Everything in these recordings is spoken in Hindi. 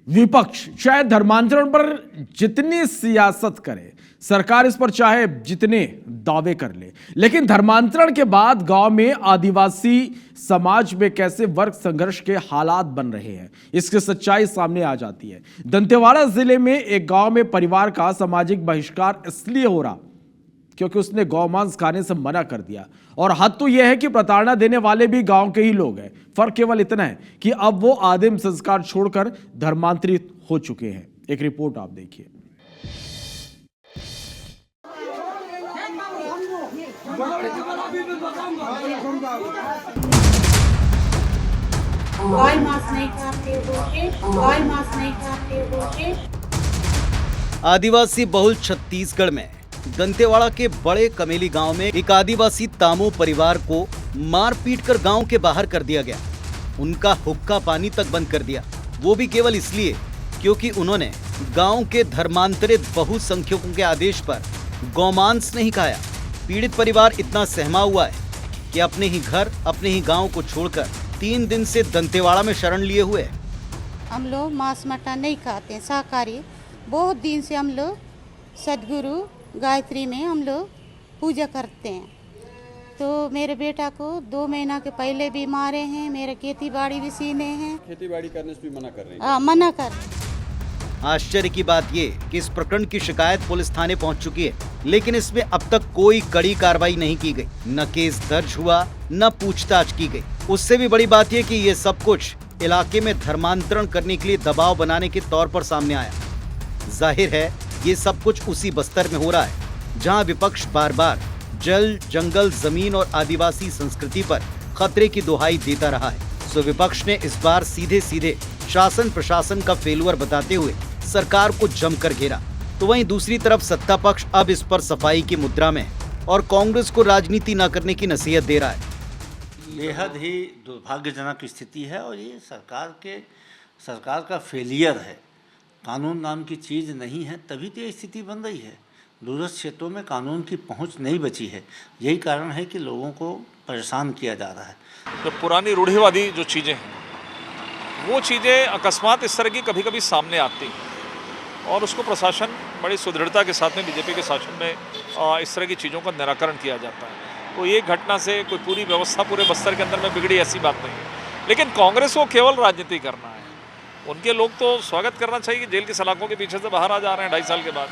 विपक्ष चाहे धर्मांतरण पर जितनी सियासत करे, सरकार इस पर चाहे जितने दावे कर ले, लेकिन धर्मांतरण के बाद गांव में आदिवासी समाज में कैसे वर्ग संघर्ष के हालात बन रहे हैं, इसकी सच्चाई सामने आ जाती है। दंतेवाड़ा जिले में एक गांव में परिवार का सामाजिक बहिष्कार इसलिए हो रहा क्योंकि उसने गौमांस खाने से मना कर दिया। और हद तो यह है कि प्रताड़ना देने वाले भी गांव के ही लोग हैं। फर्क केवल इतना है कि अब वो आदिम संस्कार छोड़कर धर्मांतरित हो चुके हैं। एक रिपोर्ट आप देखिए। आदिवासी बहुल छत्तीसगढ़ में दंतेवाड़ा के बड़े कमेली गांव में एक आदिवासी तामो परिवार को मार पीट कर गांव के बाहर कर दिया गया। उनका हुक्का पानी तक बंद कर दिया, वो भी केवल इसलिए क्योंकि उन्होंने गांव के धर्मांतरित बहुसंख्यकों के आदेश पर गौमांस नहीं खाया। पीड़ित परिवार इतना सहमा हुआ है कि अपने ही घर, अपने ही गांव को छोड़कर 3 दिन से दंतेवाड़ा में शरण लिए हुए हैं। हम लोग मांस मटन नहीं खाते हैं, शाकाहारी। बहुत दिन से हम लोग सदगुरु गायत्री में हम लोग पूजा करते हैं। तो मेरे बेटा को 2 महीना के पहले भी मारे हैं। मेरे खेती बाड़ी भी सीने हैं। खेती बाड़ी करने से भी मना कर रहे हैं। मना कर। आश्चर्य की बात ये कि इस प्रकरण की शिकायत पुलिस थाने पहुंच चुकी है, लेकिन इसमें अब तक कोई कड़ी कार्रवाई नहीं की गई। न केस दर्ज हुआ, न पूछताछ की गई। उससे भी बड़ी बात यह कि ये सब कुछ इलाके में धर्मांतरण करने के लिए दबाव बनाने के तौर पर सामने आया। जाहिर है ये सब कुछ उसी बस्तर में हो रहा है जहां विपक्ष बार बार जल, जंगल, जमीन और आदिवासी संस्कृति पर खतरे की दुहाई देता रहा है। सो विपक्ष ने इस बार सीधे सीधे शासन प्रशासन का फेलुअर बताते हुए सरकार को जमकर घेरा। तो वहीं दूसरी तरफ सत्ता पक्ष अब इस पर सफाई की मुद्रा में है और कांग्रेस को राजनीति न करने की नसीहत दे रहा है। बेहद ही दुर्भाग्यजनक स्थिति है और ये सरकार का फेलियर है। कानून नाम की चीज़ नहीं है, तभी तो ये स्थिति बन रही है। दूरस्थ क्षेत्रों में कानून की पहुंच नहीं बची है। यही कारण है कि लोगों को परेशान किया जा रहा है। तो पुरानी रूढ़िवादी जो चीज़ें हैं, वो चीज़ें अकस्मात इस तरह की कभी कभी सामने आती हैं और उसको प्रशासन बड़ी सुदृढ़ता के साथ में बीजेपी के शासन में इस तरह की चीज़ों का निराकरण किया जाता है। तो एक घटना से कोई पूरी व्यवस्था पूरे बस्तर के अंदर में बिगड़ी, ऐसी बात नहीं है। लेकिन कांग्रेस को केवल राजनीति करना है। उनके लोग तो स्वागत करना चाहिए कि जेल की सलाखों के पीछे से बाहर आ जा रहे हैं 2.5 साल के बाद।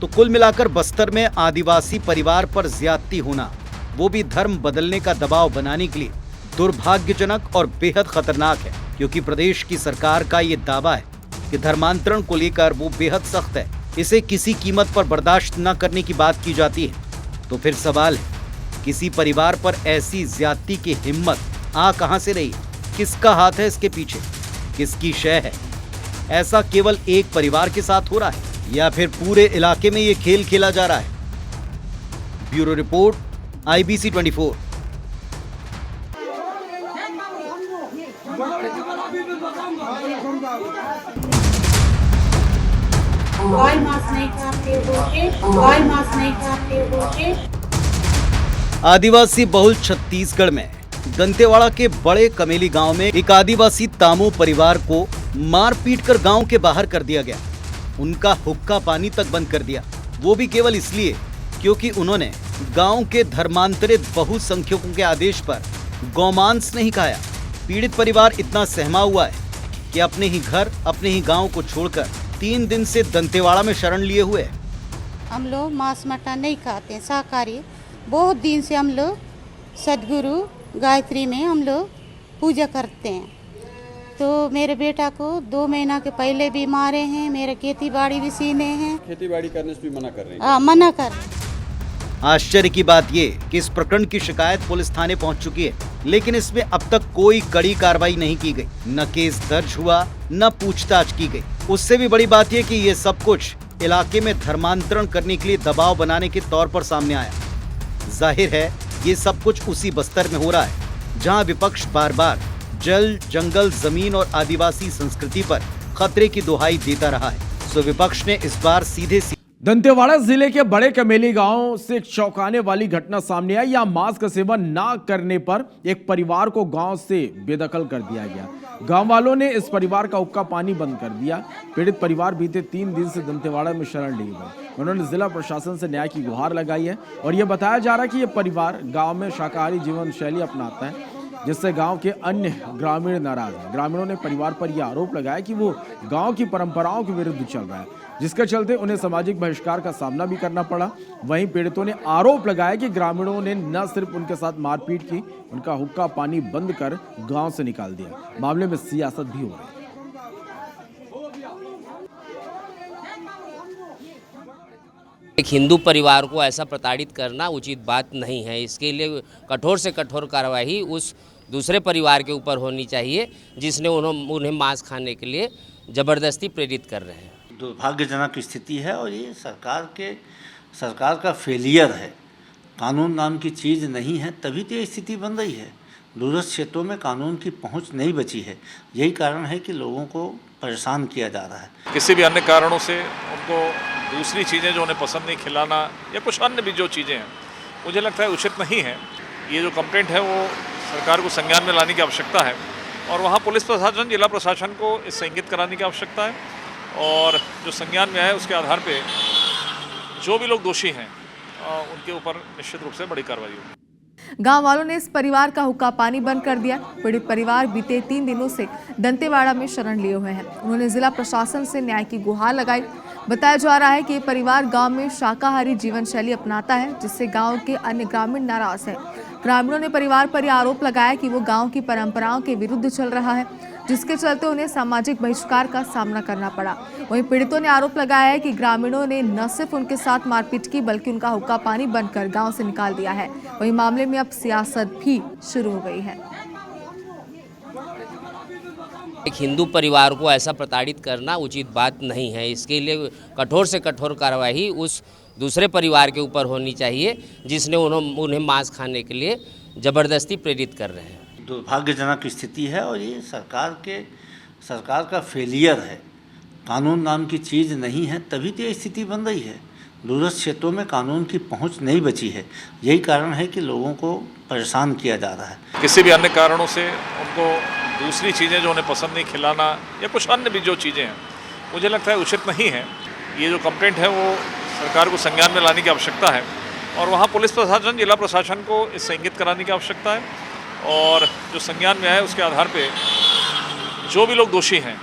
तो कुल मिलाकर बस्तर में आदिवासी परिवार पर ज्यादती होना, वो भी धर्म बदलने का दबाव बनाने के लिए दुर्भाग्यजनक और बेहद खतरनाक है, क्योंकि प्रदेश की सरकार का ये दावा है कि धर्मांतरण को लेकर वो बेहद सख्त है। इसे किसी कीमत पर बर्दाश्त न करने की बात की जाती है। तो फिर सवाल है, किसी परिवार पर ऐसी ज्यादती की हिम्मत आ कहां से रही? किसका हाथ है इसके पीछे? किसकी शय है? ऐसा केवल एक परिवार के साथ हो रहा है या फिर पूरे इलाके में ये खेल खेला जा रहा है? Bureau report, IBC 24। आदिवासी बहुल छत्तीसगढ़ में दंतेवाड़ा के बड़े कमेली गांव में एक आदिवासी तामो परिवार को मार पीट कर गांव के बाहर कर दिया गया। उनका हुक्का पानी तक बंद कर दिया, वो भी केवल इसलिए क्योंकि उन्होंने गांव के धर्मांतरित बहुसंख्यकों के आदेश पर गौमांस नहीं खाया। पीड़ित परिवार इतना सहमा हुआ है कि अपने ही घर, अपने ही गांव को छोड़कर 3 दिन से दंतेवाड़ा में शरण लिए हुए हैं। हम लोग मांस मटन नहीं खाते हैं, शाकाहारी। बहुत दिन से हम लोग सदगुरु गायत्री में हम लोग पूजा करते हैं। तो मेरे बेटा को 2 महीना के पहले भी मारे हैं। मेरे खेती बाड़ी भी सीने हैं। खेती बाड़ी करने से भी मना कर रहे हैं। मना कर। आश्चर्य की बात ये कि इस प्रकरण की शिकायत पुलिस थाने पहुंच चुकी है, लेकिन इसमें अब तक कोई कड़ी कार्रवाई नहीं की गई। न केस दर्ज हुआ, न पूछताछ की गई। उससे भी बड़ी बात यह कि ये सब कुछ इलाके में धर्मांतरण करने के लिए दबाव बनाने के तौर पर सामने आया। जाहिर है ये सब कुछ उसी बस्तर में हो रहा है जहां विपक्ष बार बार जल, जंगल, जमीन और आदिवासी संस्कृति पर खतरे की दुहाई देता रहा है। सो विपक्ष ने इस बार सीधे दंतेवाड़ा जिले के बड़े कमेली गांव से एक चौंकाने वाली घटना सामने आई। यहां मांस का सेवन ना करने पर एक परिवार को गांव से बेदखल कर दिया गया। गांव वालों ने इस परिवार का हुक्का पानी बंद कर दिया। पीड़ित परिवार बीते 3 दिन से दंतेवाड़ा में शरण लिए हुए। उन्होंने जिला प्रशासन से न्याय की गुहार लगाई है और यह बताया जा रहा है कि यह परिवार गाँव में शाकाहारी जीवन शैली अपनाता है, जिससे गांव के अन्य ग्रामीण नाराज हैं। ग्रामीणों ने परिवार पर यह आरोप लगाया कि वो गांव की परंपराओं के विरुद्ध चल रहा है, जिसके चलते उन्हें सामाजिक बहिष्कार का सामना भी करना पड़ा। वहीं पीड़ितों ने आरोप लगाया कि ग्रामीणों ने न सिर्फ उनके साथ मारपीट की, उनका हुक्का पानी बंद कर गांव से निकाल दिया। मामले में सियासत भी हो रही है। एक हिंदू परिवार को ऐसा प्रताड़ित करना उचित बात नहीं है। इसके लिए कठोर से कठोर कार्रवाई उस दूसरे परिवार के ऊपर होनी चाहिए जिसने उन्हें मांस खाने के लिए ज़बरदस्ती प्रेरित कर रहे हैं। दुर्भाग्यजनक स्थिति है और ये सरकार का फेलियर है। कानून नाम की चीज़ नहीं है, तभी तो ये स्थिति बन रही है। दूरस्थ क्षेत्रों में कानून की पहुंच नहीं बची है। यही कारण है कि लोगों को परेशान किया जा रहा है। किसी भी अन्य कारणों से उनको दूसरी चीज़ें जो उन्हें पसंद नहीं खिलाना या कुछ अन्य भी जो चीज़ें हैं, मुझे लगता है उचित नहीं है। ये जो कंप्लेंट है वो सरकार को संज्ञान में लाने की आवश्यकता है और वहाँ पुलिस प्रशासन, जिला प्रशासन को इससे इंगित कराने की आवश्यकता है और जो संज्ञान में है उसके आधार पे जो भी लोग दोषी हैं उनके ऊपर निश्चित रूप से बड़ी कार्रवाई होगी। गांव वालों ने इस परिवार का हुक्का पानी बंद कर दिया। पीड़ित परिवार बीते 3 दिनों से दंतेवाड़ा में शरण लिए हुए हैं। उन्होंने जिला प्रशासन से न्याय की गुहार लगाई। बताया जा रहा है कि ये परिवार गांव में शाकाहारी जीवन शैली अपनाता है, जिससे गांव के अन्य ग्रामीण नाराज हैं। ग्रामीणों ने परिवार पर यह आरोप लगाया कि वो गांव की परंपराओं के विरुद्ध चल रहा है, जिसके चलते उन्हें सामाजिक बहिष्कार का सामना करना पड़ा। वहीं पीड़ितों ने आरोप लगाया है कि ग्रामीणों ने न सिर्फ उनके साथ मारपीट की, बल्कि उनका हुक्का पानी बंद कर गांव से निकाल दिया है। वहीं मामले में अब सियासत भी शुरू हो गई है। एक हिंदू परिवार को ऐसा प्रताड़ित करना उचित बात नहीं है। इसके लिए कठोर से कठोर कार्रवाई उस दूसरे परिवार के ऊपर होनी चाहिए जिसने उन्हें मांस खाने के लिए ज़बरदस्ती प्रेरित कर रहे हैं। दुर्भाग्यजनक स्थिति है और ये सरकार का फेलियर है। कानून नाम की चीज़ नहीं है, तभी तो ये स्थिति बन रही है। दूरस्थ क्षेत्रों में कानून की पहुंच नहीं बची है। यही कारण है कि लोगों को परेशान किया जा रहा है। किसी भी अन्य कारणों से उनको दूसरी चीज़ें जो उन्हें पसंद नहीं खिलाना या कुछ अन्य भी जो चीज़ें हैं, मुझे लगता है उचित नहीं है। ये जो कंप्लेंट है वो सरकार को संज्ञान में लाने की आवश्यकता है और वहाँ पुलिस प्रशासन, जिला प्रशासन को इससे इंगित कराने की आवश्यकता है और जो संज्ञान में है उसके आधार पे जो भी लोग दोषी हैं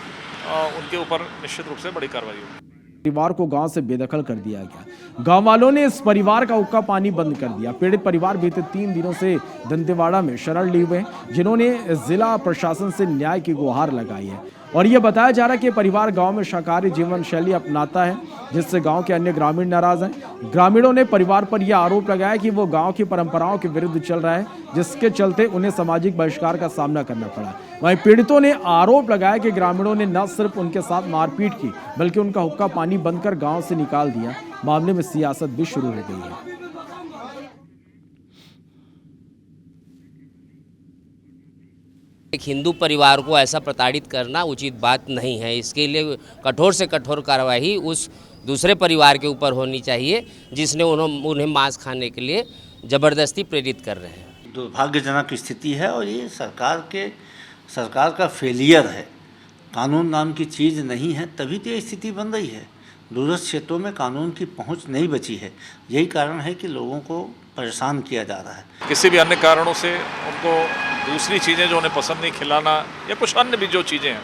उनके ऊपर निश्चित रूप से बड़ी कार्रवाई होगी। परिवार को गांव से बेदखल कर दिया गया। गांव वालों ने इस परिवार का हुक्का पानी बंद कर दिया। पीड़ित परिवार बीते 3 दिनों से दंतेवाड़ा में शरण लिए हुए, जिन्होंने जिला प्रशासन से न्याय की गुहार लगाई है और यह बताया जा रहा है कि परिवार गांव में शाकाहारी जीवन शैली अपनाता है, जिससे गांव के अन्य ग्रामीण नाराज हैं। ग्रामीणों ने परिवार पर यह आरोप लगाया कि वो गांव की परंपराओं के विरुद्ध चल रहा है, जिसके चलते उन्हें सामाजिक बहिष्कार का सामना करना पड़ा। वहीं पीड़ितों ने आरोप लगाया कि ग्रामीणों ने न सिर्फ उनके साथ मारपीट की, बल्कि उनका हुक्का पानी बंद कर गांव से निकाल दिया। मामले में सियासत भी शुरू हो गई है। एक हिंदू परिवार को ऐसा प्रताड़ित करना उचित बात नहीं है। इसके लिए कठोर से कठोर कार्रवाई उस दूसरे परिवार के ऊपर होनी चाहिए जिसने उन्हें मांस खाने के लिए ज़बरदस्ती प्रेरित कर रहे हैं। दुर्भाग्यजनक स्थिति है और ये सरकार का फेलियर है। कानून नाम की चीज़ नहीं है, तभी तो ये स्थिति बन रही है। दूरस्थ क्षेत्रों में कानून की पहुंच नहीं बची है। यही कारण है कि लोगों को परेशान किया जा रहा है। किसी भी अन्य कारणों से उनको दूसरी चीज़ें जो उन्हें पसंद नहीं खिलाना या कुछ अन्य भी जो चीज़ें हैं,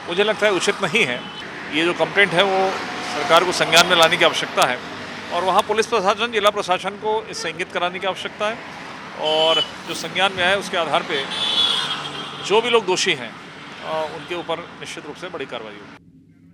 मुझे लगता है उचित नहीं है। ये जो कंप्लेंट है वो सरकार को संज्ञान में लाने की आवश्यकता है और वहाँ पुलिस प्रशासन, जिला प्रशासन को इससे इंगित कराने की आवश्यकता है और जो संज्ञान में है उसके आधार पे जो भी लोग दोषी हैं उनके ऊपर निश्चित रूप से बड़ी कार्रवाई होगी।